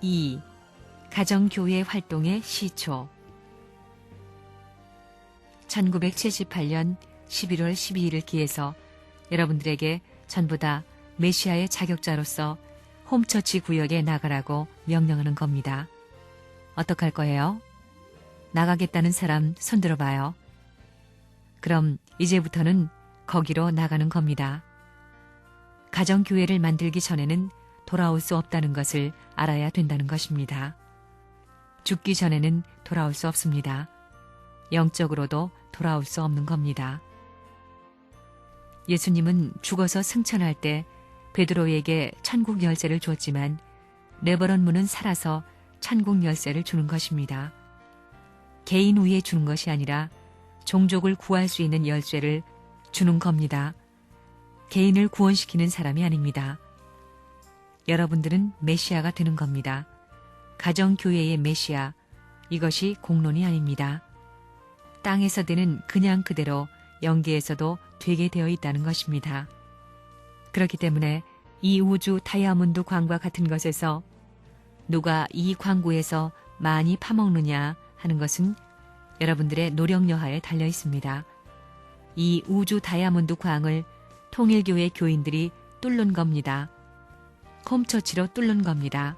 2. 가정교회 활동의 시초. 1978년 11월 12일을 기해서 여러분들에게 전부 다 메시아의 자격자로서 홈처치 구역에 나가라고 명령하는 겁니다. 어떡할 거예요? 나가겠다는 사람 손들어 봐요. 그럼 이제부터는 거기로 나가는 겁니다. 가정교회를 만들기 전에는 돌아올 수 없다는 것을 알아야 된다는 것입니다. 죽기 전에는 돌아올 수 없습니다. 영적으로도 돌아올 수 없는 겁니다. 예수님은 죽어서 승천할 때 베드로에게 천국 열쇠를 줬지만 레버런 문은 살아서 천국 열쇠를 주는 것입니다. 개인 위에 주는 것이 아니라 종족을 구할 수 있는 열쇠를 주는 겁니다. 개인을 구원시키는 사람이 아닙니다. 여러분들은 메시아가 되는 겁니다. 가정교회의 메시아, 이것이 공론이 아닙니다. 땅에서 되는 그냥 그대로 영계에서도 되게 되어 있다는 것입니다. 그렇기 때문에 이 우주 다이아몬드 광과 같은 것에서 누가 이 광구에서 많이 파먹느냐 하는 것은 여러분들의 노력 여하에 달려 있습니다. 이 우주 다이아몬드 광을 통일교회 교인들이 뚫는 겁니다. 홈처치로 뚫는 겁니다.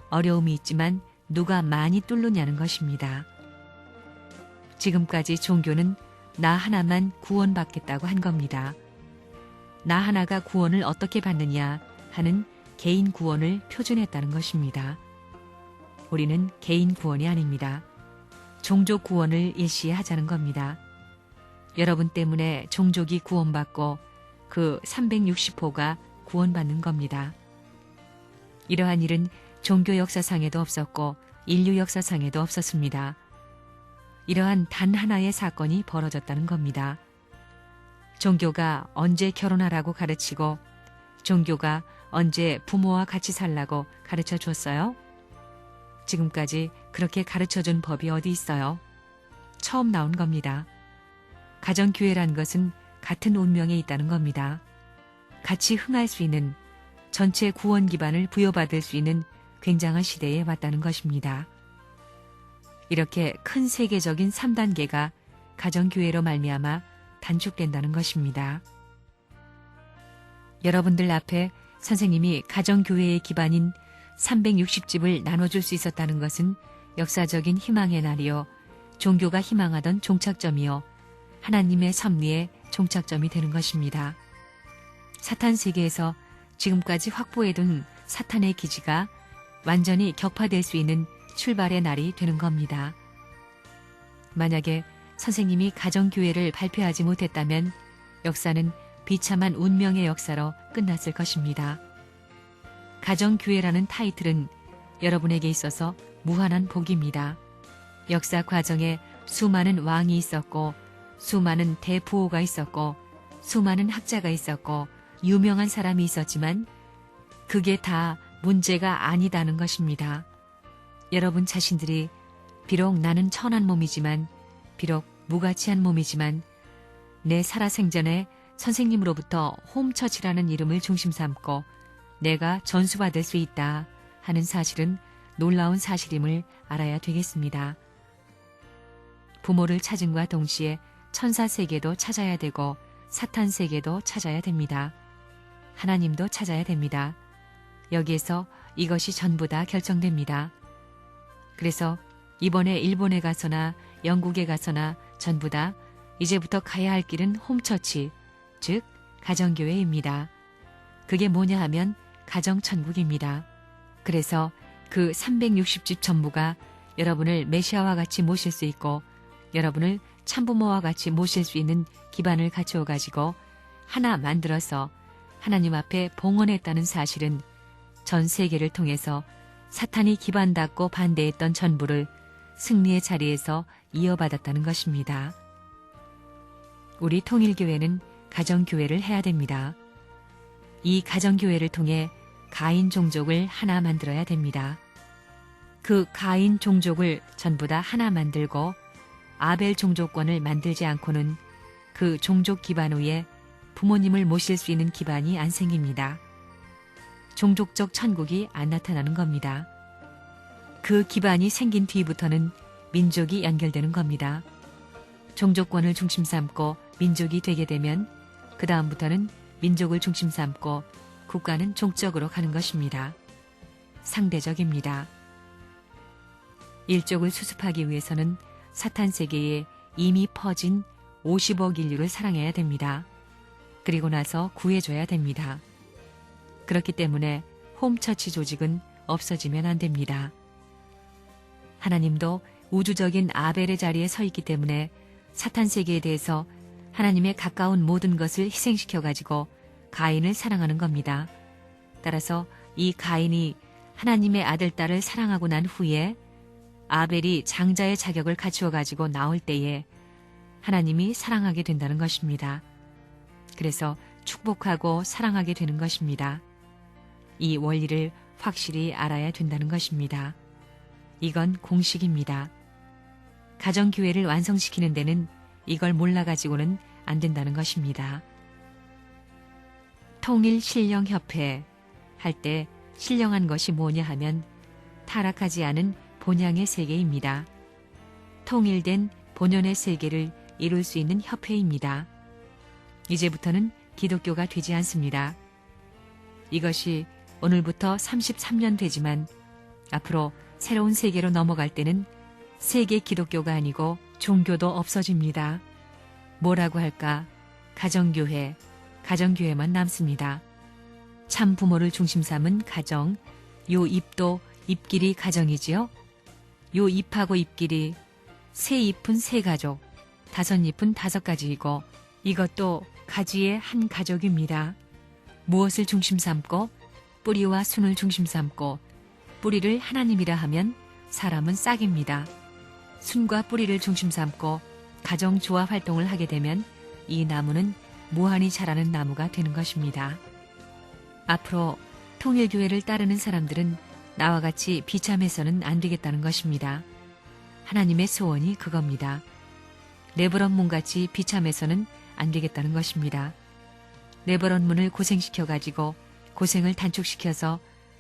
어려움이 있지만 누가 많이 뚫느냐는 것입니다. 지금까지 종교는 나 하나만 구원받겠다고 한 겁니다. 나 하나가 구원을 어떻게 받느냐 하는 개인 구원을 표준했다는 것입니다. 우리는 개인 구원이 아닙니다. 종족 구원을 일시에 하자는 겁니다. 여러분 때문에 종족이 구원받고 그 360호가 구원받는 겁니다. 이러한 일은 종교 역사상에도 없었고 인류 역사상에도 없었습니다. 이러한 단 하나의 사건이 벌어졌다는 겁니다. 종교가 언제 결혼하라고 가르치고 종교가 언제 부모와 같이 살라고 가르쳐 줬어요? 지금까지 그렇게 가르쳐준 법이 어디 있어요? 처음 나온 겁니다. 가정교회란 것은 같은 운명에 있다는 겁니다. 같이 흥할 수 있는 전체 구원 기반을 부여받을 수 있는 굉장한 시대에 왔다는 것입니다. 이렇게 큰 세계적인 3단계가 가정교회로 말미암아 단축된다는 것입니다. 여러분들 앞에 선생님이 가정교회의 기반인 360집을 나눠줄 수 있었다는 것은 역사적인 희망의 날이요, 종교가 희망하던 종착점이요, 하나님의 섭리의 종착점이 되는 것입니다. 사탄 세계에서 지금까지 확보해둔 사탄의 기지가 완전히 격파될 수 있는 출발의 날이 되는 겁니다. 만약에 선생님이 가정교회를 발표하지 못했다면 역사는 비참한 운명의 역사로 끝났을 것입니다. 가정교회라는 타이틀은 여러분에게 있어서 무한한 복입니다. 역사 과정에 수많은 왕이 있었고 수많은 대부호가 있었고 수많은 학자가 있었고 유명한 사람이 있었지만 그게 다 문제가 아니다는 것입니다. 여러분 자신들이 비록 나는 천한 몸이지만 비록 무가치한 몸이지만 내 살아생전에 선생님으로부터 홈처치라는 이름을 중심 삼고 내가 전수받을 수 있다 하는 사실은 놀라운 사실임을 알아야 되겠습니다. 부모를 찾음과 동시에 천사 세계도 찾아야 되고 사탄 세계도 찾아야 됩니다. 하나님도 찾아야 됩니다. 여기에서 이것이 전부 다 결정됩니다. 그래서 이번에 일본에 가서나 영국에 가서나 전부 다 이제부터 가야 할 길은 홈처치, 즉 가정교회입니다. 그게 뭐냐 하면 가정천국입니다. 그래서 그 360집 전부가 여러분을 메시아와 같이 모실 수 있고 여러분을 참부모와 같이 모실 수 있는 기반을 갖추어 가지고 하나 만들어서 하나님 앞에 봉헌했다는 사실은 전 세계를 통해서 사탄이 기반 닫고 반대했던 전부를 승리의 자리에서 이어받았다는 것입니다. 우리 통일교회는 가정교회를 해야 됩니다. 이 가정교회를 통해 가인 종족을 하나 만들어야 됩니다. 그 가인 종족을 전부 다 하나 만들고 아벨 종족권을 만들지 않고는 그 종족 기반 위에 부모님을 모실 수 있는 기반이 안 생깁니다. 종족적 천국이 안 나타나는 겁니다. 그 기반이 생긴 뒤부터는 민족이 연결되는 겁니다. 종족권을 중심 삼고 민족이 되게 되면 그 다음부터는 민족을 중심 삼고 국가는 종적으로 가는 것입니다. 상대적입니다. 일족을 수습하기 위해서는 사탄 세계에 이미 퍼진 50억 인류를 사랑해야 됩니다. 그리고 나서 구해줘야 됩니다. 그렇기 때문에 홈처치 조직은 없어지면 안 됩니다. 하나님도 우주적인 아벨의 자리에 서 있기 때문에 사탄 세계에 대해서 하나님의 가까운 모든 것을 희생시켜가지고 가인을 사랑하는 겁니다. 따라서 이 가인이 하나님의 아들, 딸을 사랑하고 난 후에 아벨이 장자의 자격을 갖추어가지고 나올 때에 하나님이 사랑하게 된다는 것입니다. 그래서 축복하고 사랑하게 되는 것입니다. 이 원리를 확실히 알아야 된다는 것입니다. 이건 공식입니다. 가정교회를 완성시키는 데는 이걸 몰라가지고는 안 된다는 것입니다. 통일신령협회 할 때 신령한 것이 뭐냐 하면 타락하지 않은 본향의 세계입니다. 통일된 본연의 세계를 이룰 수 있는 협회입니다. 이제부터는 기독교가 되지 않습니다. 이것이 오늘부터 33년 되지만 앞으로 새로운 세계로 넘어갈 때는 세계 기독교가 아니고 종교도 없어집니다. 뭐라고 할까? 가정교회, 가정교회만 남습니다. 참 부모를 중심 삼은 가정, 요 잎도 잎길이 가정이지요. 요 잎하고 잎길이 세 잎은 세 가족, 다섯 잎은 다섯 가지이고 이것도 가지의 한 가족입니다. 무엇을 중심 삼고 뿌리와 순을 중심 삼고 뿌리를 하나님이라 하면 사람은 싹입니다. 순과 뿌리를 중심 삼고 가정조합 활동을 하게 되면 이 나무는 무한히 자라는 나무가 되는 것입니다. 앞으로 통일교회를 따르는 사람들은 나와 같이 비참해서는 안 되겠다는 것입니다. 하나님의 소원이 그겁니다. 레버런 문같이 비참해서는 안 되겠다는 것입니다. 레버런 문을 고생시켜가지고 고생을 단축시켜서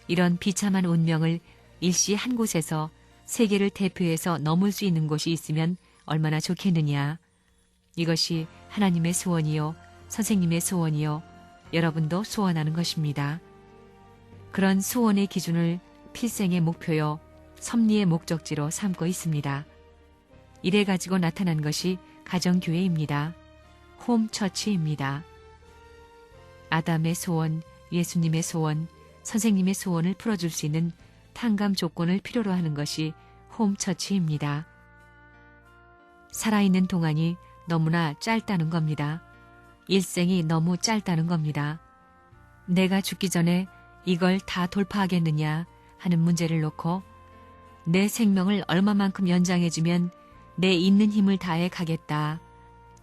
이런 비참한 운명을 일시 한 곳에서 세계를 대표해서 넘을 수 있는 곳이 있으면 얼마나 좋겠느냐. 이것이 하나님의 소원이요, 선생님의 소원이요, 여러분도 소원하는 것입니다. 그런 소원의 기준을 필생의 목표요, 섭리의 목적지로 삼고 있습니다. 이래 가지고 나타난 것이 가정교회입니다. 홈처치입니다. 아담의 소원, 예수님의 소원, 선생님의 소원을 풀어줄 수 있는 탕감 조건을 필요로 하는 것이 홈처치입니다. 살아있는 동안이 너무나 짧다는 겁니다. 일생이 너무 짧다는 겁니다. 내가 죽기 전에 이걸 다 돌파하겠느냐 하는 문제를 놓고 내 생명을 얼마만큼 연장해주면 내 있는 힘을 다해 가겠다.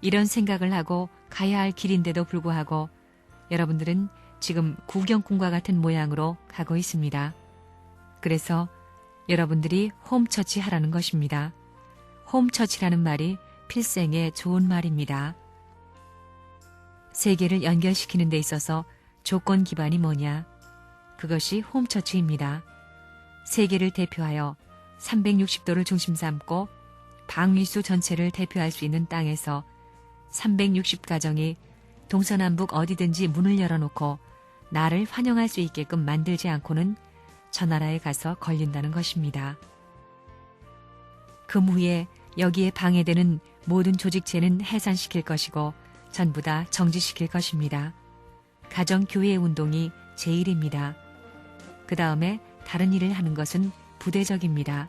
이런 생각을 하고 가야 할 길인데도 불구하고 여러분들은 지금 구경꾼과 같은 모양으로 가고 있습니다. 그래서 여러분들이 홈처치 하라는 것입니다. 홈처치라는 말이 필생에 좋은 말입니다. 세계를 연결시키는 데 있어서 조건 기반이 뭐냐? 그것이 홈처치입니다. 세계를 대표하여 360도를 중심 삼고 방위수 전체를 대표할 수 있는 땅에서 360가정이 동서남북 어디든지 문을 열어놓고 나를 환영할 수 있게끔 만들지 않고는 저 나라에 가서 걸린다는 것입니다. 그 후에 여기에 방해되는 모든 조직체는 해산시킬 것이고 전부 다 정지시킬 것입니다. 가정교회 운동이 제일입니다. 그 다음에 다른 일을 하는 것은 부대적입니다.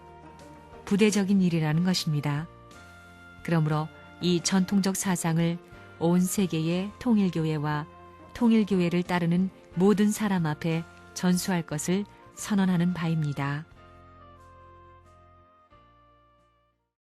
부대적인 일이라는 것입니다. 그러므로 이 전통적 사상을 온 세계의 통일교회와 통일교회를 따르는 모든 사람 앞에 전수할 것을 선언하는 바입니다.